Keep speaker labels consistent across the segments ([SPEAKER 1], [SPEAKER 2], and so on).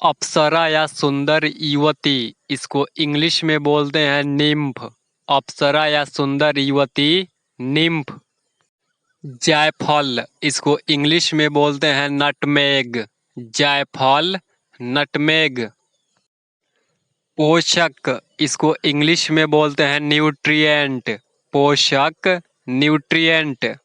[SPEAKER 1] अप्सरा या सुंदर युवती, इसको इंग्लिश में बोलते हैं निम्फ। अप्सरा या सुंदर युवती, निम्फ। जायफल, इसको इंग्लिश में बोलते हैं नटमेग। जायफल, नटमेग। पोषक, इसको इंग्लिश में बोलते हैं न्यूट्रिएंट। पोषक, न्यूट्रिएंट।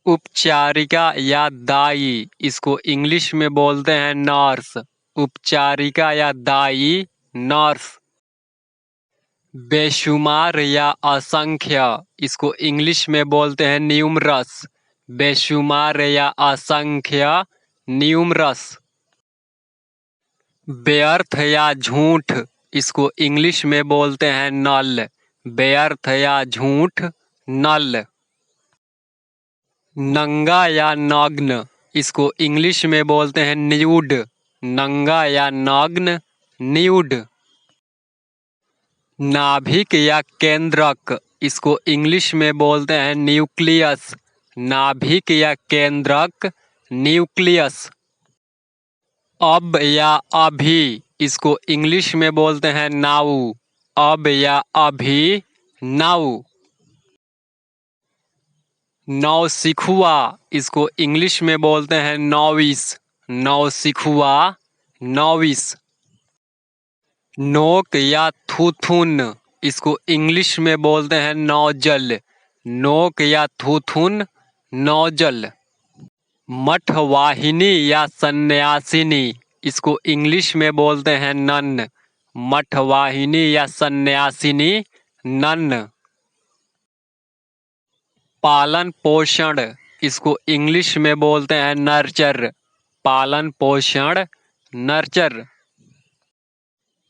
[SPEAKER 1] उपचारिका या दाई, इसको इंग्लिश में बोलते हैं नर्स। उपचारिका या दाई, नर्स। बेशुमार या असंख्य, इसको इंग्लिश में बोलते हैं न्यूमरस। बेशुमार या असंख्य, न्यूमरस। व्यर्थ या झूठ, इसको इंग्लिश में बोलते हैं नल। व्यर्थ या झूठ, नल। नंगा या नग्न, इसको इंग्लिश में बोलते हैं न्यूड। नंगा या नग्न, न्यूड। नाभिक या केंद्रक, इसको इंग्लिश में बोलते हैं न्यूक्लियस। नाभिक या केंद्रक, न्यूक्लियस। अब या अभी, इसको इंग्लिश में बोलते हैं नाउ। अब या अभी, नाउ। नौसिखुआ, इसको इंग्लिश में बोलते हैं नौविस। नौसिखुआ, नौविस। नोक या थूथुन, इसको इंग्लिश में बोलते हैं नौजल। नोक या थूथुन, नौजल। मठवाहिनी या सन्यासिनी, इसको इंग्लिश में बोलते हैं नन। मठवाहिनी या सन्यासिनी, नन। पालन पोषण, इसको इंग्लिश में बोलते हैं नर्चर। पालन पोषण, नर्चर।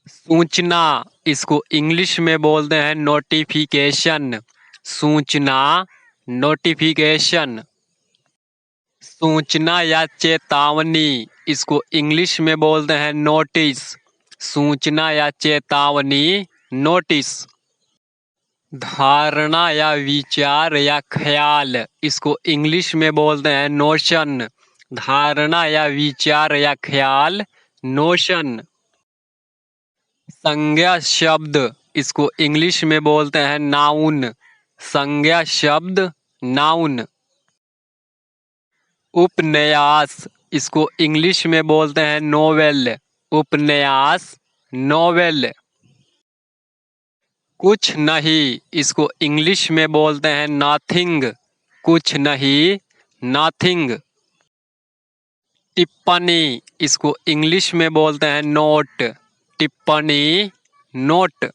[SPEAKER 1] सूचना, इसको इंग्लिश में बोलते हैं नोटिफिकेशन। सूचना, नोटिफिकेशन। सूचना या चेतावनी, इसको इंग्लिश में बोलते हैं नोटिस। सूचना या चेतावनी, नोटिस। धारणा या विचार या ख्याल, इसको इंग्लिश में बोलते हैं नोशन। धारणा या विचार या ख्याल, नोशन। संज्ञा शब्द, इसको इंग्लिश में बोलते हैं नाउन। संज्ञा शब्द, नाउन। उपन्यास, इसको इंग्लिश में बोलते हैं नोवेल। उपन्यास, नोवेल। कुछ नहीं, इसको इंग्लिश में बोलते हैं नथिंग। कुछ नहीं, नथिंग। टिप्पणी, इसको इंग्लिश में बोलते हैं नोट। टिप्पणी, नोट।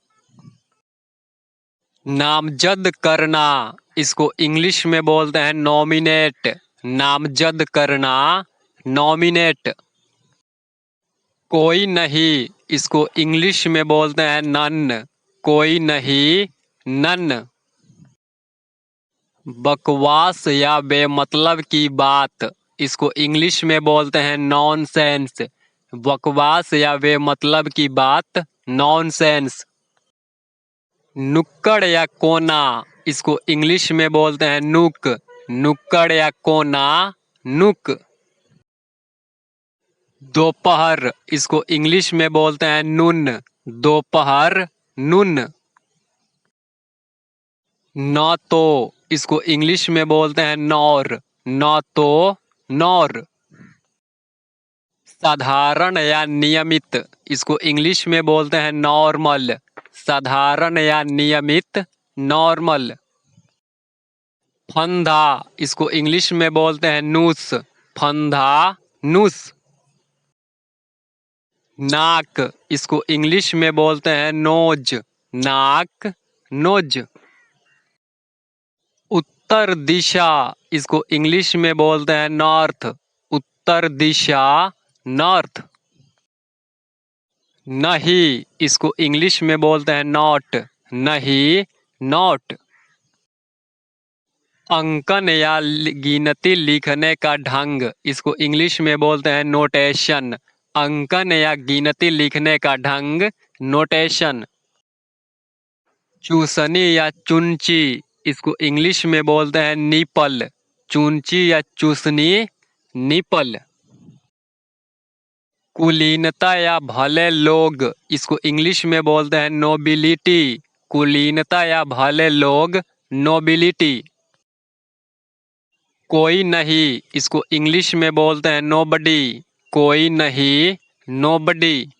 [SPEAKER 1] नामजद करना, इसको इंग्लिश में बोलते हैं नॉमिनेट। नामजद करना, नॉमिनेट। कोई नहीं, इसको इंग्लिश में बोलते हैं नन। कोई नहीं, नन। बकवास या बेमतलब की बात, इसको इंग्लिश में बोलते हैं नॉनसेंस। बकवास या बेमतलब की बात, नॉनसेंस। नुक्कड़ या कोना, इसको इंग्लिश में बोलते हैं नुक। नुक्कड़ या कोना, नुक। दोपहर, इसको इंग्लिश में बोलते हैं नून। दोपहर, नून। न तो, इसको इंग्लिश में बोलते हैं नौर। न तो, नौर। साधारण या नियमित, इसको इंग्लिश में बोलते हैं नॉर्मल। साधारण या नियमित, नॉर्मल। फंदा, इसको इंग्लिश में बोलते हैं नूस। फंदा, नूस। नाक, इसको इंग्लिश में बोलते हैं नोज। नाक, नोज। उत्तर दिशा, इसको इंग्लिश में बोलते हैं नॉर्थ। उत्तर दिशा, नॉर्थ। नहीं, इसको इंग्लिश में बोलते हैं नॉट। नहीं, नॉट। अंकन या गिनती लिखने का ढंग, इसको इंग्लिश में बोलते हैं नोटेशन। अंकन या गिनती लिखने का ढंग, नोटेशन। चूसनी या चुंची, इसको इंग्लिश में बोलते हैं निपल। चुंची या चूसनी, निपल। कुलीनता या भले लोग, इसको इंग्लिश में बोलते हैं नोबिलिटी। कुलीनता या भले लोग, नोबिलिटी। कोई नहीं, इसको इंग्लिश में बोलते हैं नोबडी। कोई नहीं, नोबडी।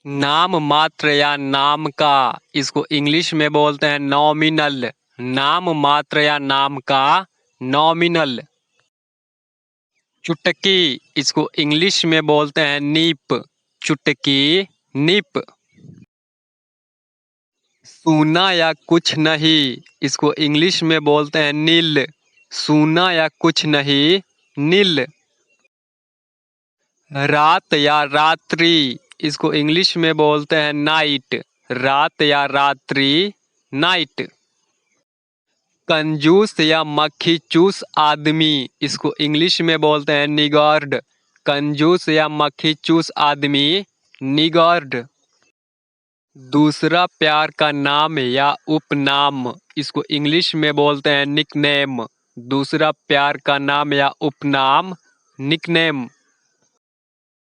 [SPEAKER 1] नाम मात्र या नाम का, इसको इंग्लिश में बोलते हैं नॉमिनल। नाम मात्र या नाम का, नॉमिनल। चुटकी, इसको इंग्लिश में बोलते हैं नीप। चुटकी, नीप। सूना या कुछ नहीं, इसको इंग्लिश में बोलते हैं नील। सूना या कुछ नहीं, नील। रात या रात्रि, इसको इंग्लिश में बोलते हैं नाइट। रात या रात्रि, नाइट। कंजूस या मक्खी चूस आदमी, इसको इंग्लिश में बोलते हैं निगॉर्ड। कंजूस या मक्खी चूस आदमी, निगॉर्ड। दूसरा प्यार का नाम या उपनाम, इसको इंग्लिश में बोलते हैं निकनेम। दूसरा प्यार का नाम या उपनाम, निकनेम।